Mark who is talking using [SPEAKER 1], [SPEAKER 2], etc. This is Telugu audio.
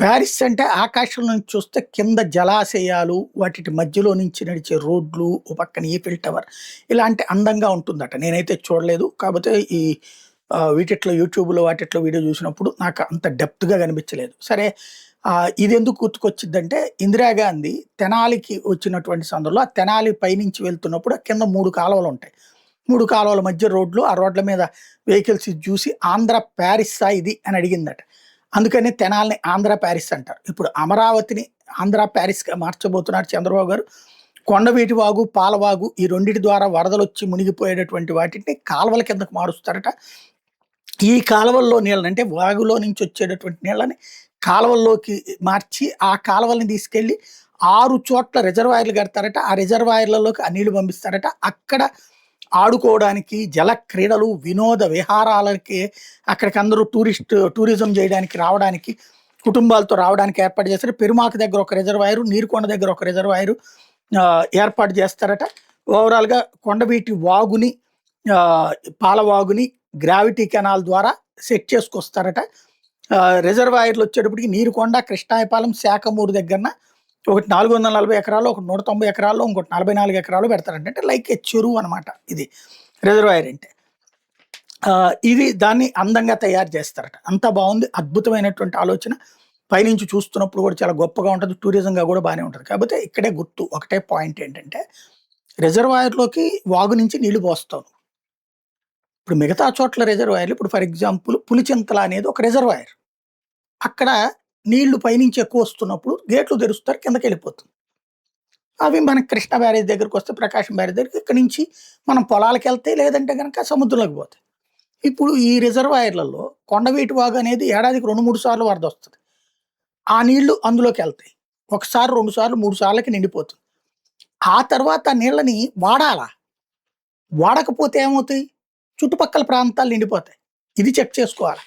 [SPEAKER 1] ప్యారిస్ అంటే ఆకాశం నుంచి చూస్తే కింద జలాశయాలు, వాటిటి మధ్యలో నుంచి నడిచే రోడ్లు, ఓ పక్కన ఈఫిల్ టవర్ ఇలాంటి అందంగా ఉంటుందట. నేనైతే చూడలేదు. కాపోతే ఈ వీటిట్లో యూట్యూబ్‌లో వాటిట్లో వీడియో చూసినప్పుడు నాకు అంత డెప్త్‌గా కనిపించలేదు. సరే ఇదెందుకు గుర్తుకొచ్చిద్దంటే ఇందిరాగాంధీ తెనాలికి వచ్చినటువంటి సందర్భంలో ఆ తెనాలి పైనుంచి వెళ్తున్నప్పుడు కింద 3 కాలువలుంటాయి. 3 కాలువల మధ్య రోడ్లు. ఆ రోడ్ల మీద వెహికల్స్ ఇది చూసి ఆంధ్ర ప్యారిస్సా ఇది అని అడిగిందట. అందుకని తెనాలిని ఆంధ్ర ప్యారిస్ అంటారు. ఇప్పుడు అమరావతిని ఆంధ్ర ప్యారిస్‌గా మార్చబోతున్నారు చంద్రబాబు గారు. కొండవీటి వాగు, పాలవాగు ఈ రెండిటి ద్వారా వరదలొచ్చి మునిగిపోయేటటువంటి వాటిని కాలువల కిందకు మారుస్తారట. ఈ కాలువల్లో నీళ్ళని అంటే వాగులో నుంచి వచ్చేటటువంటి నీళ్ళని కాలువల్లోకి మార్చి, ఆ కాలువల్ని తీసుకెళ్ళి 6 చోట్ల రిజర్వాయర్‌లు కడతారట. ఆ రిజర్వాయర్‌లలోకి ఆ నీళ్లు పంపిస్తారట. అక్కడ ఆడుకోవడానికి, జల క్రీడలు, వినోద విహారాలకి అక్కడికి అందరూ టూరిజం చేయడానికి రావడానికి, కుటుంబాలతో రావడానికి ఏర్పాటు చేస్తారు. పెరుమాక దగ్గర ఒక రిజర్వాయరు, నీరుకొండ దగ్గర ఒక రిజర్వాయరు ఏర్పాటు చేస్తారట. ఓవరాల్‌గా కొండవీటి వాగుని, పాలవాగుని గ్రావిటీ కెనాల్ ద్వారా సెట్ చేసుకొస్తారట. రిజర్వాయర్‌లు వచ్చేటప్పటికి నీరుకొండ, కృష్ణాయపాలెం, శాఖమూరు దగ్గరన ఒకటి 440 ఎకరాల్లో, ఒకటి 190 ఎకరాల్లో, ఇంకోటి 44 ఎకరాల్లో పెడతారంట. అంటే లైక్ ఏ చెరువు అనమాట ఇది రిజర్వాయర్ అంటే. ఇది దాన్ని అందంగా తయారు చేస్తారట. అంతా బావుంది. అద్భుతమైనటువంటి ఆలోచన. పైనుంచి చూస్తున్నప్పుడు కూడా చాలా గొప్పగా ఉంటది. టూరిజంగా కూడా బానే ఉంటది. కాకపోతే ఇక్కడే గుర్తు ఒకటే పాయింట్ ఏంటంటే రిజర్వాయర్‌లోకి వాగు నుంచి నీళ్లు పోస్తావు. ఇప్పుడు మిగతా చోట్ల రిజర్వాయర్‌లు ఇప్పుడు ఫర్ ఎగ్జాంపుల్ పులిచింతల అనేది ఒక రిజర్వాయర్. అక్కడ నీళ్లు పైనుంచి ఎక్కువొస్తున్నప్పుడు గేట్లు తెరుస్తారు. కిందకెళ్ళిపోతుంది. అవి మనకి కృష్ణా బ్యారేజ్ దగ్గరకొస్తే, ప్రకాశం బ్యారేజ్ దగ్గరికి ఇక్కడి నుంచి మనం పొలాలకెళ్తాయి. లేదంటే గనక సముద్రంలోకి పోతాయి. ఇప్పుడు ఈ రిజర్వాయర్‌లలో కొండవీటి వాగు అనేది ఏడాదికి 2, 3 సార్లు వరదొస్తది. ఆ నీళ్లు అందులోకెళ్తాయి. ఒకసారి, 2 సార్లు, 3 సార్లకి నిండిపోతుంది. ఆ తర్వాత ఆ నీళ్ళని వాడాలా? వాడకపోతే ఏమవుతాయి? చుట్టుపక్కల ప్రాంతాలు నిండిపోతాయి. ఇది చెక్ చేసుకోవాల.